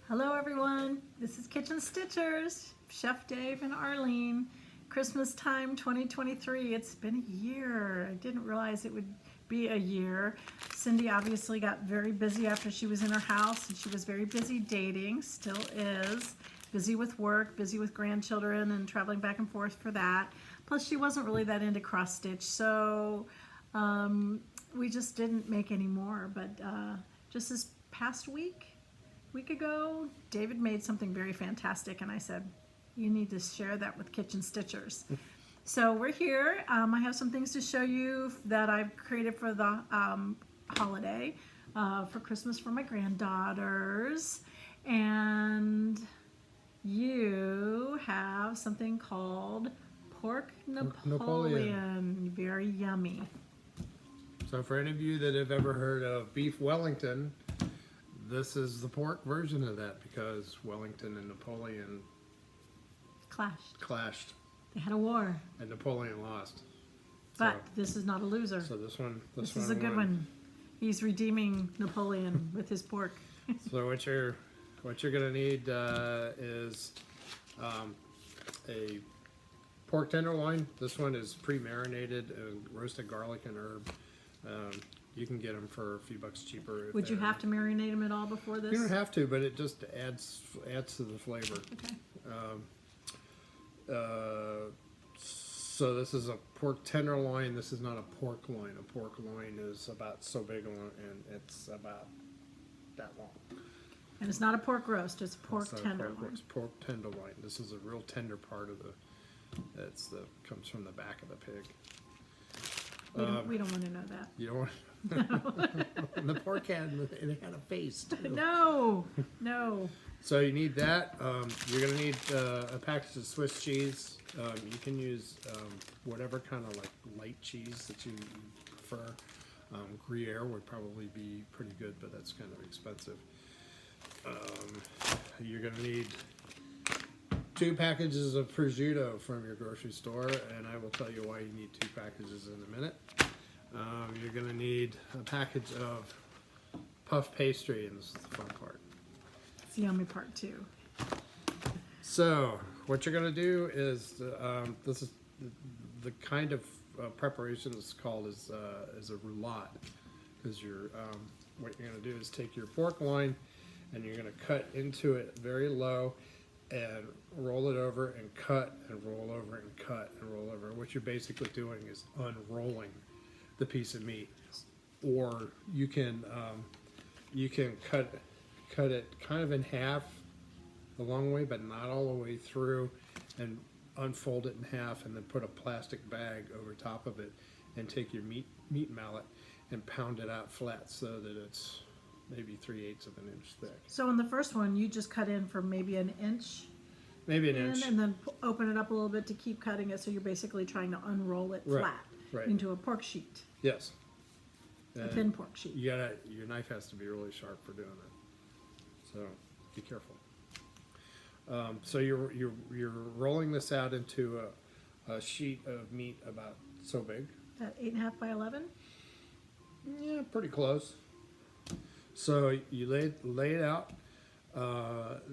Hello everyone, this is Kitchen Stitchers, Chef Dave and Arlene. Christmas time 2023, it's been a year. I didn't realize it would be a year. Cindy obviously got very busy after she was in her house, and she was very busy dating, still is. Busy with work, busy with grandchildren and traveling back and forth for that. Plus she wasn't really that into cross stitch, so we just didn't make any more. But just this past week ago, David made something very fantastic, and I said, you need to share that with Kitchen Stitchers. So we're here. I have some things to show you that I've created for the holiday, for Christmas for my granddaughters. And you have something called Pork Napoleon. Very yummy. So for any of you that have ever heard of beef Wellington, this is the pork version of that, because Wellington and Napoleon clashed. They had a war. And Napoleon lost. But this is not a loser. So this one is a good one. He's redeeming Napoleon with his pork. So what you're gonna need is a pork tenderloin. This one is pre-marinated and roasted garlic and herb. You can get them for a few bucks cheaper. Would you have to marinate them at all before this? You don't have to, but it just adds to the flavor. Okay. So this is a pork tenderloin. This is not a pork loin. A pork loin is about so big and it's about that long. And it's not a pork roast. It's pork tenderloin. It's pork tenderloin. This is a real tender part of the. Comes from the back of the pig. We don't want to know that. You don't want. The pork had a face too. No. So you need that. You're gonna need a package of Swiss cheese. You can use whatever kind of like light cheese that you prefer. Gruyere would probably be pretty good, but that's kind of expensive. You're gonna need 2 packages of prosciutto from your grocery store, and I will tell you why you need 2 packages in a minute. You're going to need a package of puff pastry, and this is the fun part. It's the yummy part too. So what you're going to do is, this is the kind of preparation that's called is a roulade, because what you're going to do is take your pork loin and you're going to cut into it very low and roll it over and cut and roll over and cut and roll over. What you're basically doing is unrolling the piece of meat, or you can cut it kind of in half the long way, but not all the way through, and unfold it in half, and then put a plastic bag over top of it, and take your meat mallet and pound it out flat so that it's maybe 3/8 of an inch thick. So in the first one, you just cut in for maybe an inch. Maybe an inch. And then open it up a little bit to keep cutting it, so you're basically trying to unroll it flat into a pork sheet. Yes. A thin pork sheet. Your knife has to be really sharp for doing that. So be careful. So you're rolling this out into a sheet of meat about so big. That 8.5 by 11. Yeah, pretty close. So you lay it out.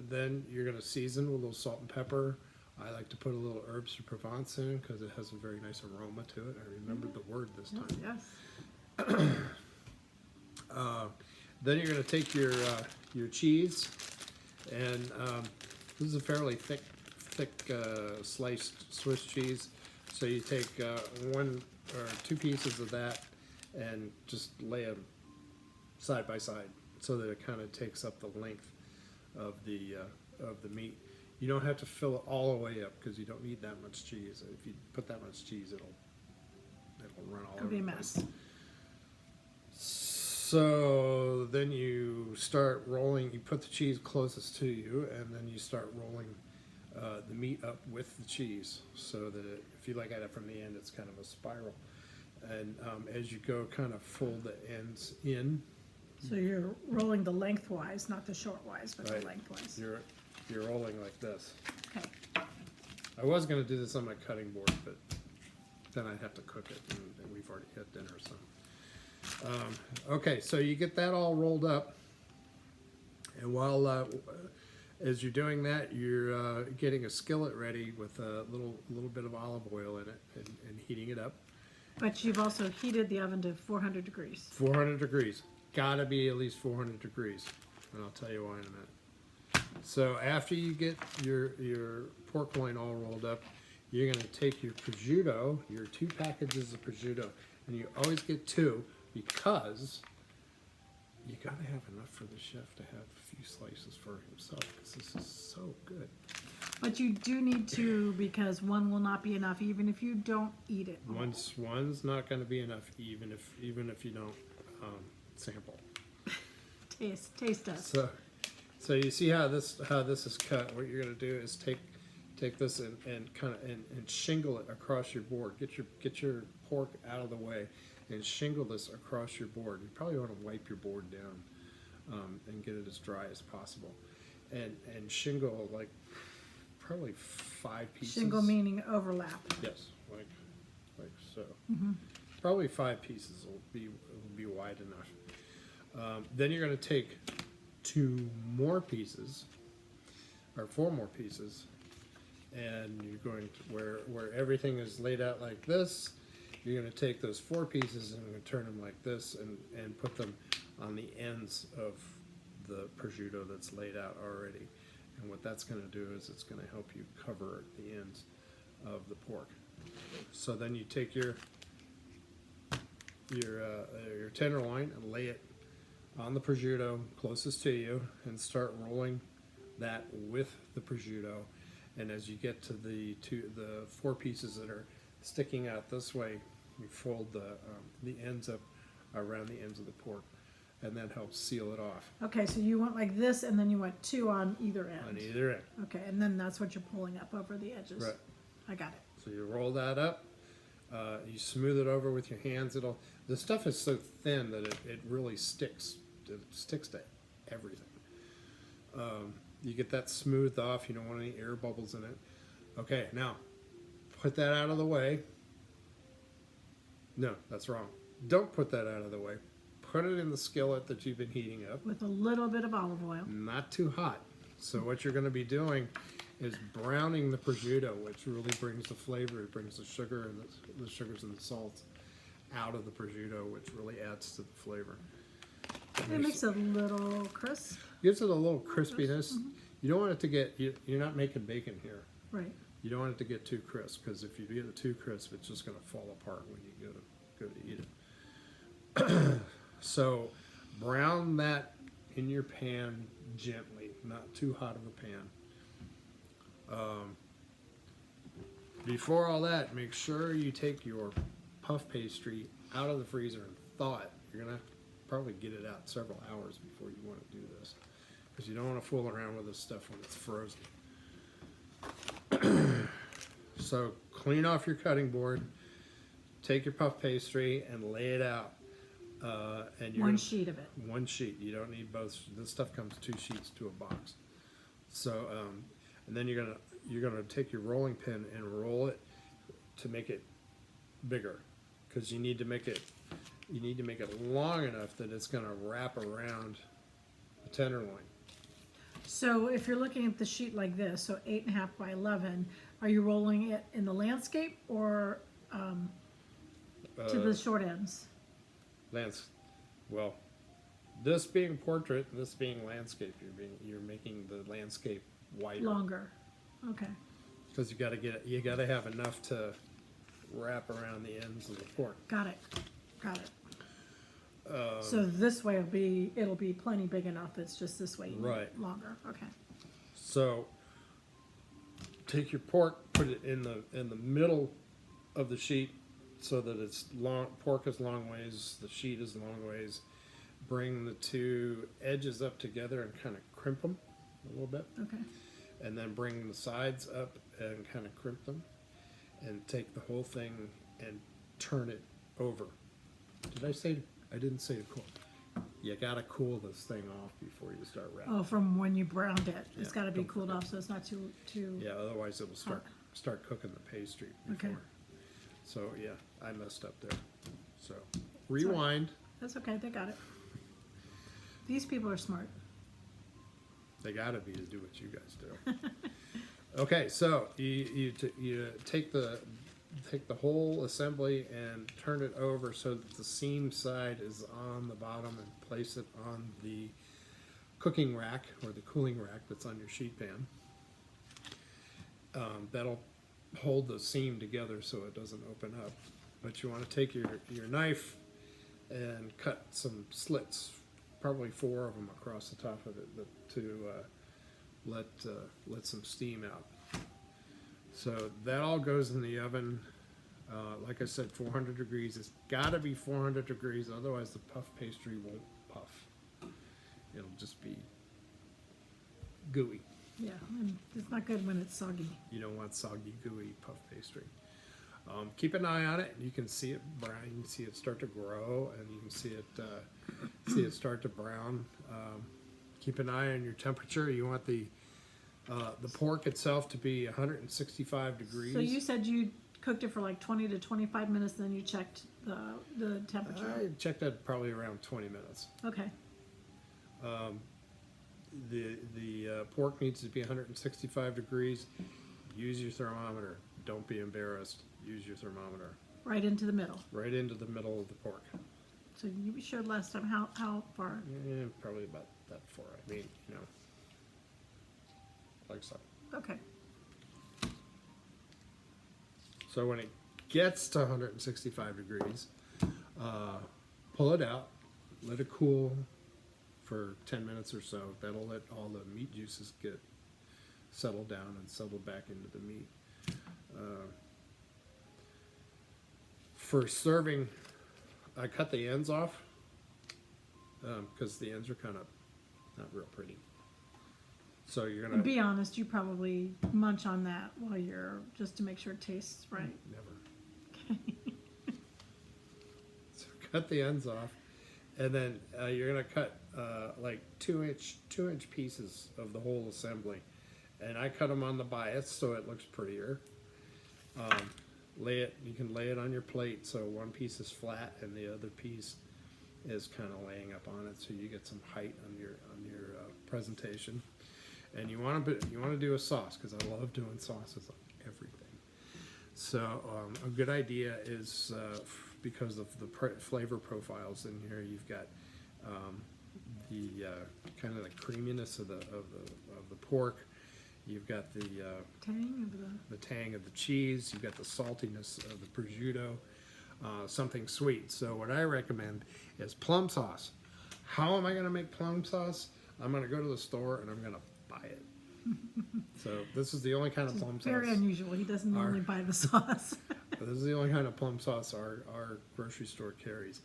Then you're going to season with a little salt and pepper. I like to put a little herbs de Provence in because it has a very nice aroma to it. I remembered the word this time. Yes. Then you're going to take your cheese, and this is a fairly thick sliced Swiss cheese. So you take 1 or 2 pieces of that and just lay them side by side so that it kind of takes up the length of the meat. You don't have to fill it all the way up because you don't need that much cheese. If you put that much cheese, it'll run all over. It'll be a mess. So then you start rolling. You put the cheese closest to you, and then you start rolling the meat up with the cheese, so that if you look at it from the end, it's kind of a spiral. And as you go, kind of fold the ends in. So you're rolling the lengthwise, not the shortwise, but the lengthwise. You're rolling like this. Okay. I was going to do this on my cutting board, but then I'd have to cook it, and we've already had dinner, so. Okay, so you get that all rolled up, and while as you're doing that, you're getting a skillet ready with a little bit of olive oil in it and heating it up. But you've also heated the oven to 400 degrees. 400 degrees. Gotta be at least 400 degrees. And I'll tell you why in a minute. So after you get your pork loin all rolled up, you're gonna take your prosciutto, your 2 packages of prosciutto, and you always get 2 because you gotta have enough for the chef to have a few slices for himself because this is so good. But you do need 2 because 1 will not be enough even if you don't eat it. One's not gonna be enough even if you don't sample. Taste test. So you see how this is cut. What you're gonna do is take this and kind of and shingle it across your board. Get your pork out of the way and shingle this across your board. You probably want to wipe your board down and get it as dry as possible. And shingle like probably 5 pieces. Shingle meaning overlap. Yes, like so. Probably 5 pieces will be wide enough. Then you're going to take 2 more pieces or 4 more pieces, and you're going to where everything is laid out like this. You're going to take those 4 pieces and you're going to turn them like this and put them on the ends of the prosciutto that's laid out already. And what that's going to do is it's going to help you cover the ends of the pork. So then you take your tenderloin and lay it on the prosciutto closest to you and start rolling that with the prosciutto. And as you get to the 4 pieces that are sticking out this way, you fold the ends up around the ends of the pork, and that helps seal it off. Okay, so you want like this, and then you want 2 on either end. On either end. Okay, and then that's what you're pulling up over the edges. Right. I got it. So you roll that up. You smooth it over with your hands. The stuff is so thin that it really sticks. It sticks to everything. You get that smoothed off. You don't want any air bubbles in it. Okay, now put that out of the way. No, that's wrong. Don't put that out of the way. Put it in the skillet that you've been heating up. With a little bit of olive oil. Not too hot. So what you're going to be doing is browning the prosciutto, which really brings the flavor. It brings the sugar and the sugars and the salts out of the prosciutto, which really adds to the flavor. It makes it a little crisp. Gives it a little crispiness. You don't want it to get, you're not making bacon here. Right. You don't want it to get too crisp, because if you get it too crisp, it's just going to fall apart when you go to eat it. So brown that in your pan gently, not too hot of a pan. Before all that, make sure you take your puff pastry out of the freezer and thaw it. You're going to probably get it out several hours before you want to do this, because you don't want to fool around with this stuff when it's frozen. So clean off your cutting board, take your puff pastry and lay it out. And you're One sheet of it. One sheet. You don't need both. This stuff comes 2 sheets to a box. So, and then you're gonna take your rolling pin and roll it to make it bigger, because you need to make it long enough that it's gonna wrap around the tenderloin. So if you're looking at the sheet like this, so 8.5 by 11, are you rolling it in the landscape or to the short ends? Well, this being portrait, this being landscape, you're making the landscape wider. Longer. Okay. Because you gotta have enough to wrap around the ends of the pork. Got it. So this way it'll be plenty big enough. It's just this way. Right. Longer. Okay. So take your pork, put it in the middle of the sheet, so that it's long. Pork is long ways, the sheet is long ways. Bring the 2 edges up together and kind of crimp them a little bit. Okay. And then bring the sides up and kind of crimp them, and take the whole thing and turn it over. I didn't say to cool. You gotta cool this thing off before you start wrapping. Oh, from when you browned it, it's Yeah, got to be don't cooled forget. off so it's not too. Yeah, otherwise it will start cooking the pastry before. Okay. So yeah, I messed up there. So rewind. That's okay. They got it. These people are smart. They gotta be to do what you guys do. Okay, so you take the whole assembly and turn it over so that the seam side is on the bottom, and place it on the cooking rack or the cooling rack that's on your sheet pan. That'll hold the seam together so it doesn't open up. But you want to take your knife and cut some slits, probably 4 of them across the top of it, to let some steam out. So that all goes in the oven. Like I said, 400 degrees. It's got to be 400 degrees, otherwise the puff pastry won't puff. It'll just be gooey. Yeah, and it's not good when it's soggy. You don't want soggy, gooey puff pastry. Keep an eye on it. You can see it brown. You can see it start to grow, and you can see it start to brown. Keep an eye on your temperature. You want the pork itself to be 165 degrees. So you said you cooked it for like 20 to 25 minutes, then you checked the temperature. I checked that probably around 20 minutes. Okay. The pork needs to be 165 degrees. Use your thermometer. Don't be embarrassed. Use your thermometer. Right into the middle. Right into the middle of the pork. So you showed last time how far? Yeah, probably about that far. I mean, like so. Okay. So when it gets to 165 degrees, pull it out, let it cool for 10 minutes or so. That'll let all the meat juices get settled down and settle back into the meat. For serving, I cut the ends off because the ends are kind of not real pretty. So you're gonna And be honest, you probably munch on that while you're, just to make sure it tastes right. never. So cut the ends off, and then you're gonna cut like 2-inch pieces of the whole assembly, and I cut them on the bias so it looks prettier. You can lay it on your plate so one piece is flat and the other piece is kind of laying up on it, so you get some height on your presentation. And you want to do a sauce, because I love doing sauces on everything. So a good idea is because of the flavor profiles in here, you've got the kind of the creaminess of the pork. You've got the tang of the cheese. You've got the saltiness of the prosciutto. Something sweet. So what I recommend is plum sauce. How am I going to make plum sauce? I'm going to go to the store and I'm going to buy it. So this is the only kind of plum sauce. Very unusual. He doesn't normally buy the sauce. This is the only kind of plum sauce our grocery store carries.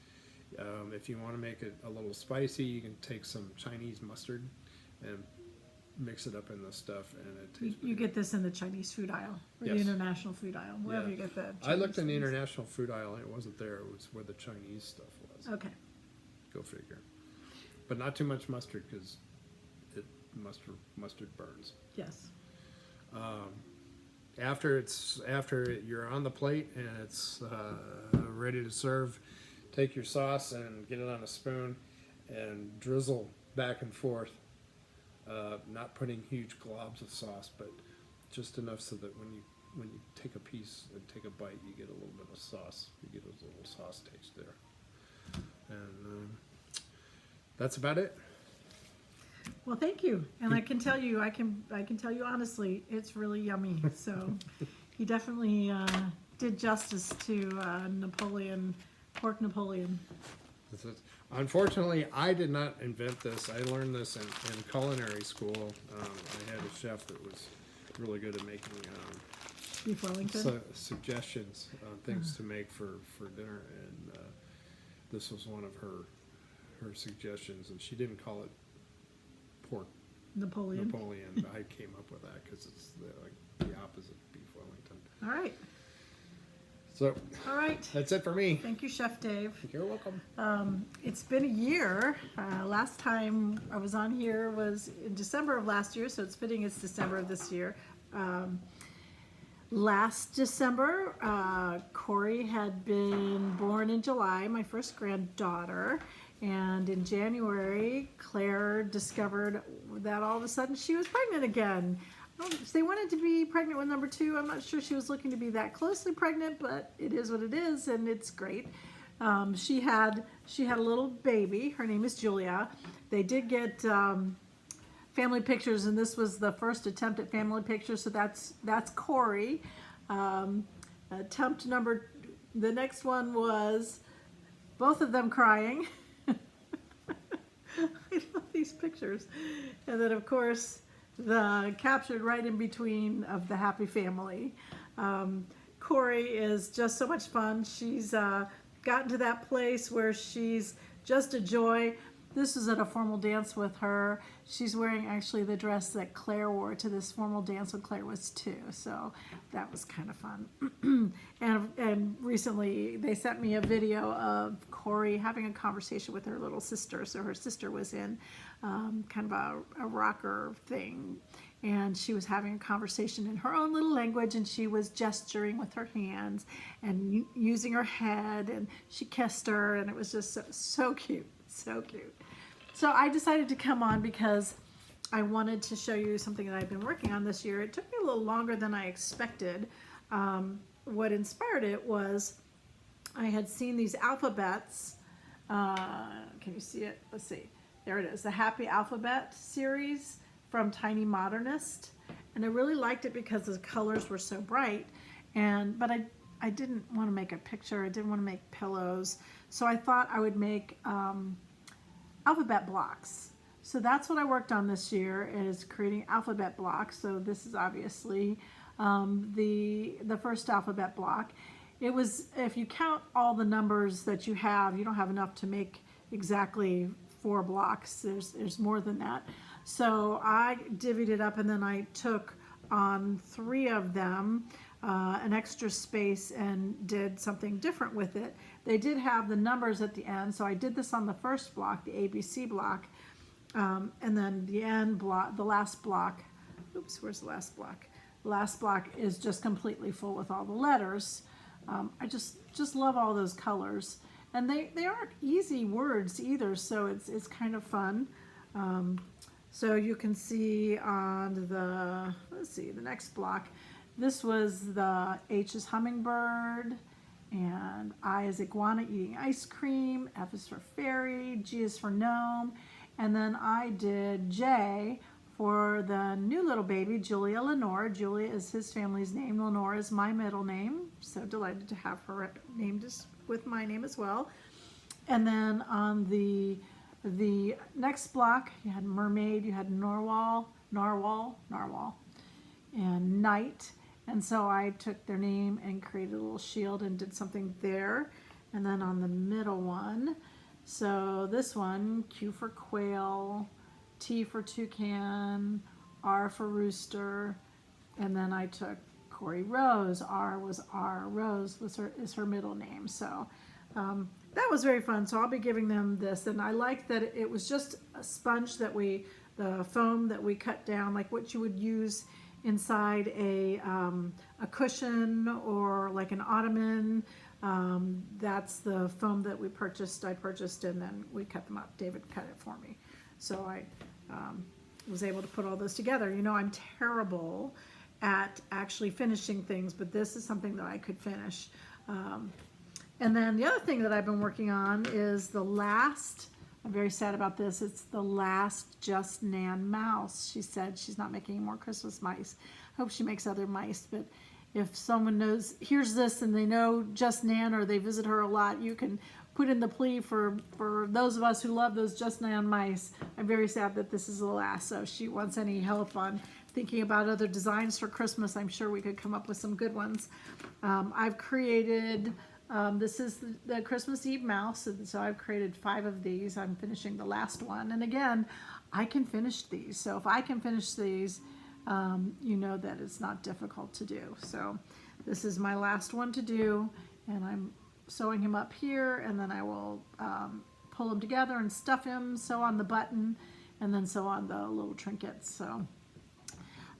If you want to make it a little spicy, you can take some Chinese mustard and mix it up in the stuff, and it tastes. You get this in the Chinese food aisle, or Yes. the international food aisle, wherever Yeah. you get the. I looked in the Chinese things. international food aisle, and it wasn't there. It was where the Chinese stuff was. Okay. Go figure. But not too much mustard, because mustard burns. Yes. After you're on the plate and it's ready to serve, take your sauce and get it on a spoon and drizzle back and forth. Not putting huge globs of sauce, but just enough so that when you take a piece and take a bite, you get a little bit of sauce. You get a little sauce taste there, and that's about it. Well, thank you, and I can tell you honestly, it's really yummy. So, he definitely did justice to Pork Napoleon. Unfortunately, I did not invent this. I learned this in culinary school. I had a chef that was really good at making Beef Wellington. suggestions on things to make for dinner, and this was one of her suggestions. And she didn't call it Pork Napoleon. I came up with that because it's the opposite of Beef Wellington. All right. So All right. that's it for me. Thank you, Chef Dave. You're welcome. It's been a year. Last time I was on here was in December of last year, so it's fitting it's December of this year. Last December, Corey had been born in July, my first granddaughter, And in January, Claire discovered that all of a sudden she was pregnant again. If they wanted to be pregnant with number 2, I'm not sure she was looking to be that closely pregnant, but it is what it is, and it's great. She had a little baby. Her name is Julia. They did get family pictures, and this was the first attempt at family pictures, so that's Corey. The next one was both of them crying. I love these pictures. And then, of course, the captured right in between of the happy family. Corey is just so much fun. She's gotten to that place where she's just a joy. This is at a formal dance with her. She's wearing actually the dress that Claire wore to this formal dance when Claire was 2. So that was kind of fun. And recently they sent me a video of Corey having a conversation with her little sister. So her sister was in kind of a rocker thing. And she was having a conversation in her own little language, and she was gesturing with her hands and using her head, and she kissed her, and it was just so cute, so cute. So I decided to come on because I wanted to show you something that I've been working on this year. It took me a little longer than I expected. What inspired it was I had seen these alphabets. Can you see it? Let's see. There it is, the Happy Alphabet series from Tiny Modernist, and I really liked it because the colors were so bright. But I didn't want to make a picture. I didn't want to make pillows, so I thought I would make alphabet blocks. So that's what I worked on this year, is creating alphabet blocks. So this is obviously the first alphabet block. It was, if you count all the numbers that you don't have enough to make exactly 4 blocks. There's more than that. So I divvied it up, and then I took on 3 of them an extra space and did something different with it. They did have the numbers at the end, so I did this on the first block, the ABC block, and then the end block, the last block. Oops, where's the last block? The last block is just completely full with all the letters. I just love all those colors, and they aren't easy words either, so it's kind of fun. So you can see on the, the next block, this was the H is hummingbird, and I is iguana eating ice cream, F is for fairy, G is for gnome, and then I did J for the new little baby, Julia Lenore. Julia is his family's name. Lenore is my middle name. So delighted to have her named with my name as well. And then on the next block, you had mermaid, you had narwhal, and knight. And so I took their name and created a little shield and did something there. And then on the middle one, so this one, Q for quail, T for toucan, R for rooster, and then I took Corey Rose. R was R. Rose is her middle name. So that was very fun. So I'll be giving them this, and I like that it was just a sponge that the foam that we cut down, like what you would use inside a cushion or like an ottoman. That's the foam that I purchased, and then we cut them up. David cut it for me. So I was able to put all those together. You know, I'm terrible at actually finishing things, but this is something that I could finish. And then the other thing that I've been working on is I'm very sad about this, it's the last Just Nan mouse. She said she's not making any more Christmas mice. I hope she makes other mice, but if someone hears this and they know Just Nan or they visit her a lot, you can put in the plea for those of us who love those Just Nan mice. I'm very sad that this is the last, so if she wants any help on thinking about other designs for Christmas, I'm sure we could come up with some good ones. I've created, this is the Christmas Eve mouse, so I've created 5 of these. I'm finishing the last one, and again, I can finish these. So if I can finish these, you know that it's not difficult to do. So this is my last one to do, and I'm sewing him up here, and then I will pull him together and stuff him, sew on the button, and then sew on the little trinkets. So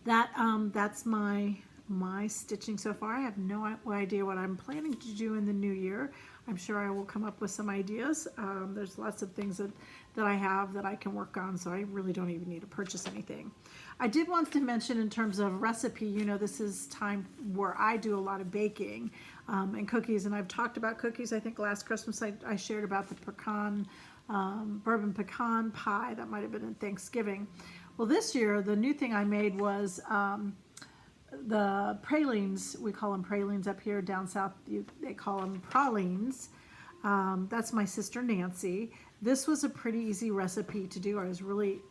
that that's my my stitching so far. I have no idea what I'm planning to do in the new year. I'm sure I will come up with some ideas. There's lots of things that I have that I can work on, so I really don't even need to purchase anything. I did want to mention in terms of recipe, you know, this is time where I do a lot of baking and cookies, and I've talked about cookies. I think last Christmas I shared about the pecan, bourbon pecan pie. That might have been in Thanksgiving. Well, this year, the new thing I made was the pralines. We call them pralines up here. Down south, they call them pralines. That's my sister Nancy. This was a pretty easy recipe to do. I was really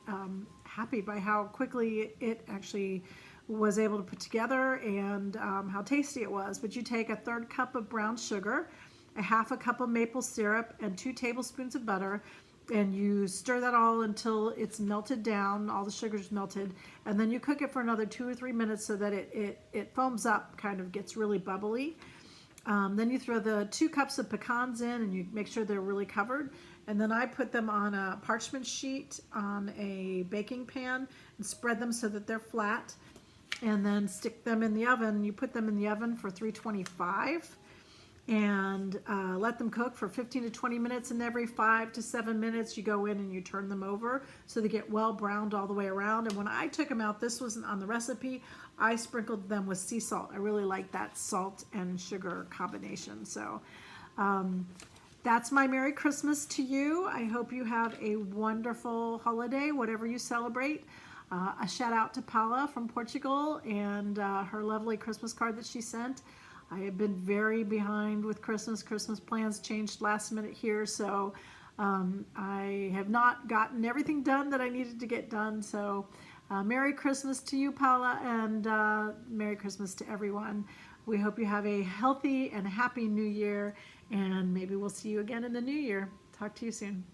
happy by how quickly it actually was able to put together and how tasty it was. But you take a 1/3 cup of brown sugar, a 1/2 cup of maple syrup, and 2 tablespoons of butter, and you stir that all until it's melted down, all the sugar's melted, and then you cook it for another 2 or 3 minutes so that it foams up, kind of gets really bubbly. Then you throw the 2 cups of pecans in, and you make sure they're really covered. And then I put them on a parchment sheet on a baking pan and spread them so that they're flat, and then stick them in the oven. You put them in the oven for 325 and let them cook for 15 to 20 minutes, and every 5 to 7 minutes you go in and you turn them over so they get well browned all the way around. And when I took them out, this wasn't on the recipe, I sprinkled them with sea salt. I really like that salt and sugar combination. So that's my Merry Christmas to you. I hope you have a wonderful holiday, whatever you celebrate. A shout out to Paula from Portugal and her lovely Christmas card that she sent. I have been very behind with Christmas. Christmas plans changed last minute here, so I have not gotten everything done that I needed to get done. So Merry Christmas to you, Paula, and Merry Christmas to everyone. We hope you have a healthy and happy new year, and maybe we'll see you again in the new year. Talk to you soon.